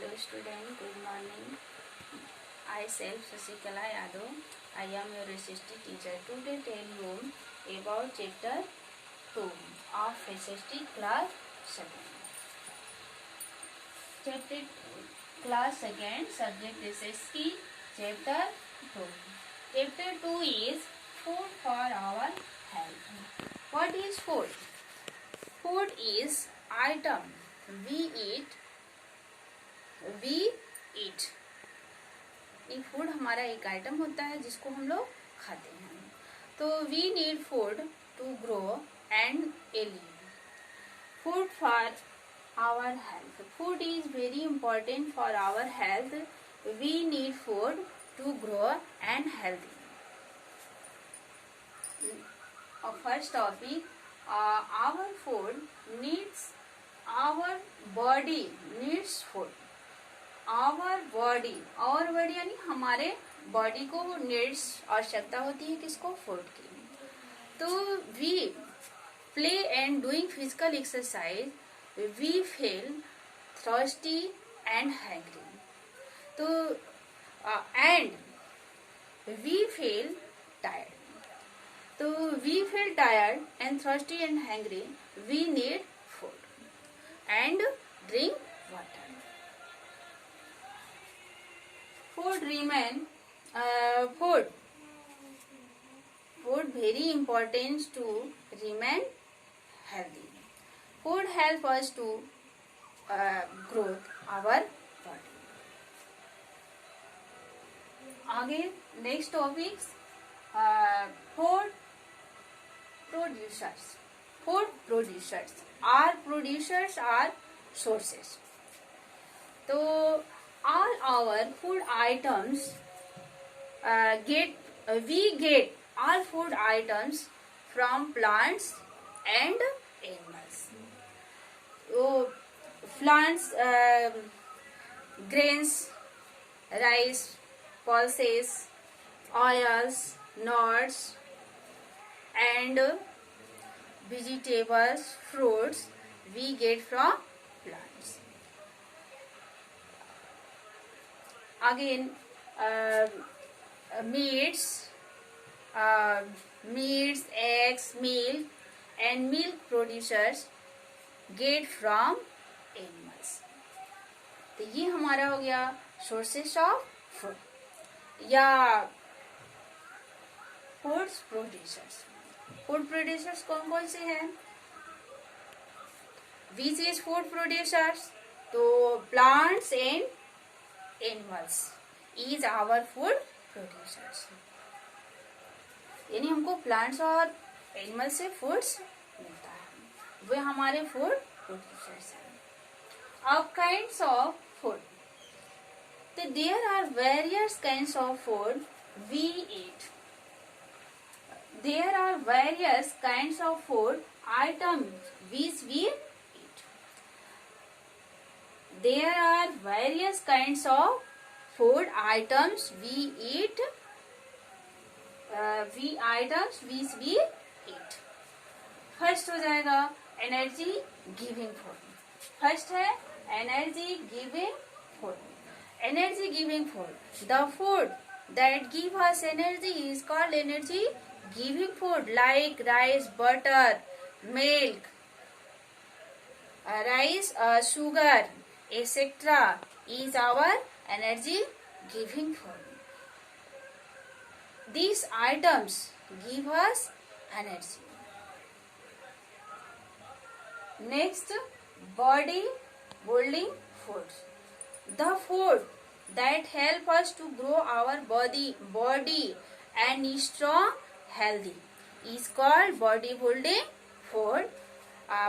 Hello student, good morning. I self Sasikala Yadav. I am your SST teacher. Today tell you about chapter 2 of SST class 7. Chapter class 2 subject SST chapter 2. Chapter 2 is food for our health. What is food? Food is item we eat. ये food हमारा एक item होता है जिसको हम लोग खाते हैं. तो we need food to grow and live. Food for our health. Food is very important for our health. We need food to grow and healthy. First topic, our food needs, our body needs food. Our body यानी हमारे body को needs आवश्यकता होती है किसको? Food की. तो we play and doing physical exercise we feel thirsty and hungry. तो एंड वी फील टायर्ड. तो we feel tired and thirsty and hungry. We need food and drink water. Food very important to remain healthy. Food help us to grow our body. आगे next topics, food producers. Food producers are sources. तो all our food items we get all food items from plants and animals. So plants, grains, rice, pulses, oils, nuts and vegetables, fruits we get from plants. Again, meats, eggs, milk and milk producers get from animals. तो ये हमारा हो गया sources of food या food producers. Food producers कौन कौन से हैं? Which is food producers? तो plants and animals is our food producers. यानी हमको प्लांट्स और एनिमल से फूड्स मिलता है, वे हमारे फूड प्रोड्यूसर्स हैं. अब काइंड्स ऑफ फूड. तो there are various kinds of food we eat. There are various kinds of food items which we eat. There are various kinds of food items we eat. Which we eat. First हो जाएगा energy giving food. First है energy giving food. Energy giving food. The food that give us energy is called energy giving food, like rice, butter, milk, sugar, etc. is our energy giving food. These items give us energy. Next, body building foods. The food that help us to grow our body and strong healthy is called body building food.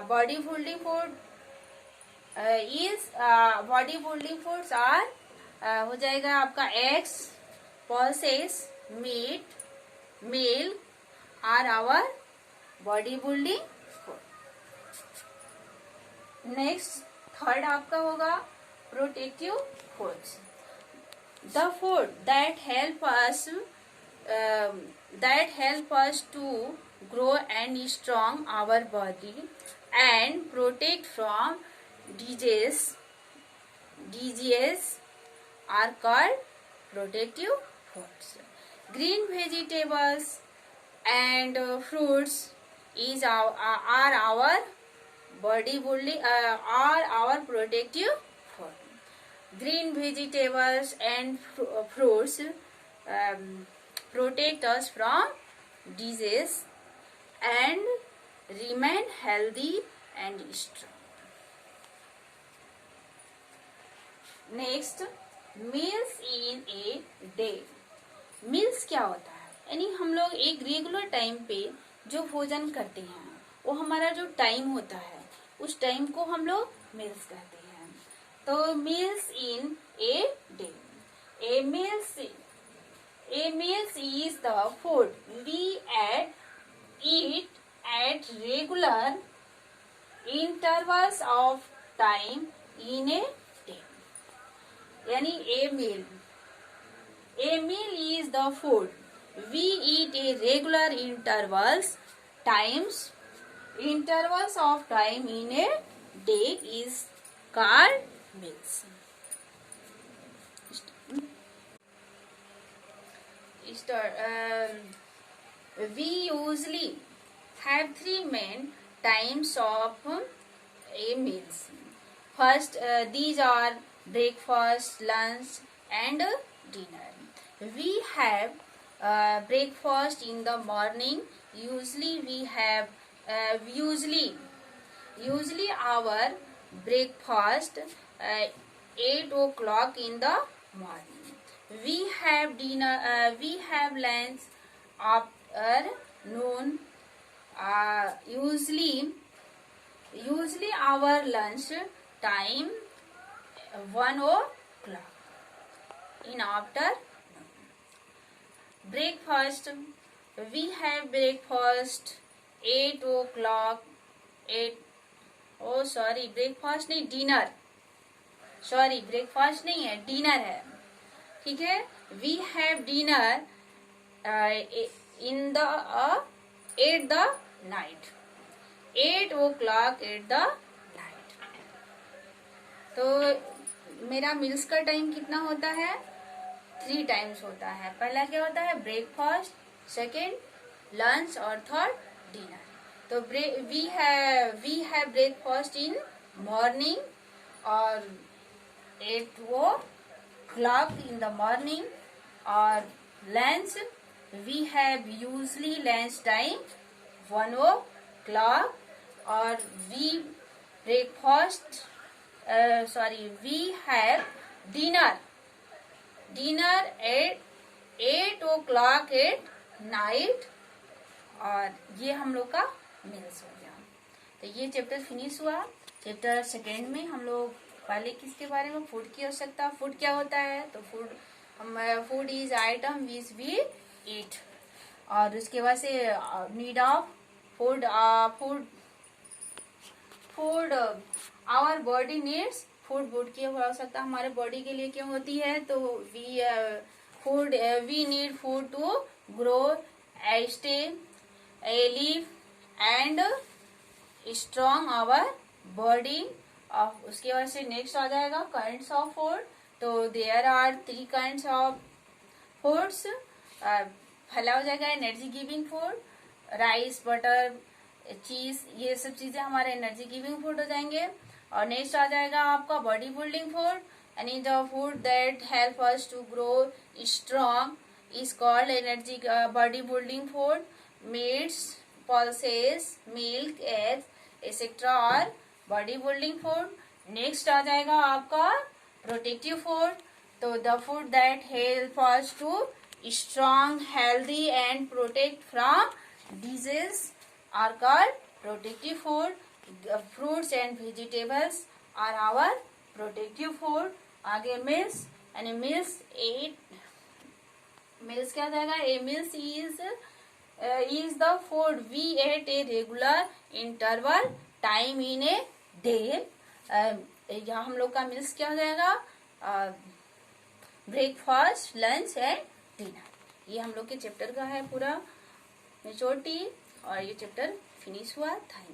Body building food body building foods are हो जाएगा आपका eggs, pulses, meat, milk are our body building food. Next, third आपका होगा protective foods. The food that help us to grow and strong our body and protect from disease disease are called protective foods. Green vegetables and fruits are our body building are our protective food. Green vegetables and fruits protect us from disease and remain healthy and strong. Next, meals in a day. Meals क्या होता है? यानी हम लोग एक regular time पे जो भोजन करते हैं वो हमारा जो टाइम होता है उस टाइम को हम लोग मील्स कहते हैं. तो meals in a day. A meals is the food we eat at regular intervals of time in a day. यानी a meal is the food we eat a regular intervals of time in a day is called meals. We usually have three main times of a meals. First, these are breakfast, lunch, and dinner. We have breakfast in the morning. Usually our breakfast 8 o'clock in the morning. We have dinner. We have lunch after noon. Usually our lunch time 1 o'clock in afternoon. Breakfast, we have breakfast 8 o'clock. Breakfast नहीं, dinner. Sorry, breakfast नहीं है, dinner है. ठीक है. We have dinner in the at the night. 8 o'clock at the night. तो मेरा mills का time कितना होता है? 3 टाइम्स होता है. पहला क्या होता है? ब्रेकफास्ट, सेकेंड लंच और थर्ड डिनर. तो we have breakfast in morning और 8 o'clock in the morning. और lunch we have usually lunch time 1 o'clock. और we have dinner at 8 o'clock at night. और ये हम लोग का मील्स हो गया. तो ये चैप्टर फिनिश हुआ. चैप्टर सेकेंड में हम लोग पहले किसके बारे में? फूड की आवश्यकता. फूड क्या होता है? तो food is item which we eat. और उसके बाद से need of food our body needs food की आवश्यकता हमारे बॉडी के लिए क्यों होती है? तो we need food to grow, stay, live and strong our body. उसके बाद से नेक्स्ट आ जाएगा काइंड्स ऑफ फूड. तो there are 3 kinds of foods. पहला हो जाएगा energy giving food. Rice, butter, cheese, ये सब चीजें हमारे एनर्जी गिविंग फूड हो जाएंगे. और नेक्स्ट आ जाएगा आपका बॉडी बिल्डिंग फूड. यानी the food that help us to grow strong is called energy body building food. Meats, pulses, milk, eggs, etc. और बॉडी बिल्डिंग फूड. नेक्स्ट आ जाएगा आपका प्रोटेक्टिव फूड. तो the food that help us to strong, healthy and protect from disease are called protective food. Fruits and vegetables are our protective food. आगे meals, यानी meals क्या जाएगा? A meals is the food we ate a regular interval time in a day. यहाँ हम लोग का mills क्या हो जाएगा? Breakfast, lunch and dinner. ये हम लोग के चैप्टर का है पूरा मेजोरिटी. और ये चैप्टर फिनिश हुआ. Thank you.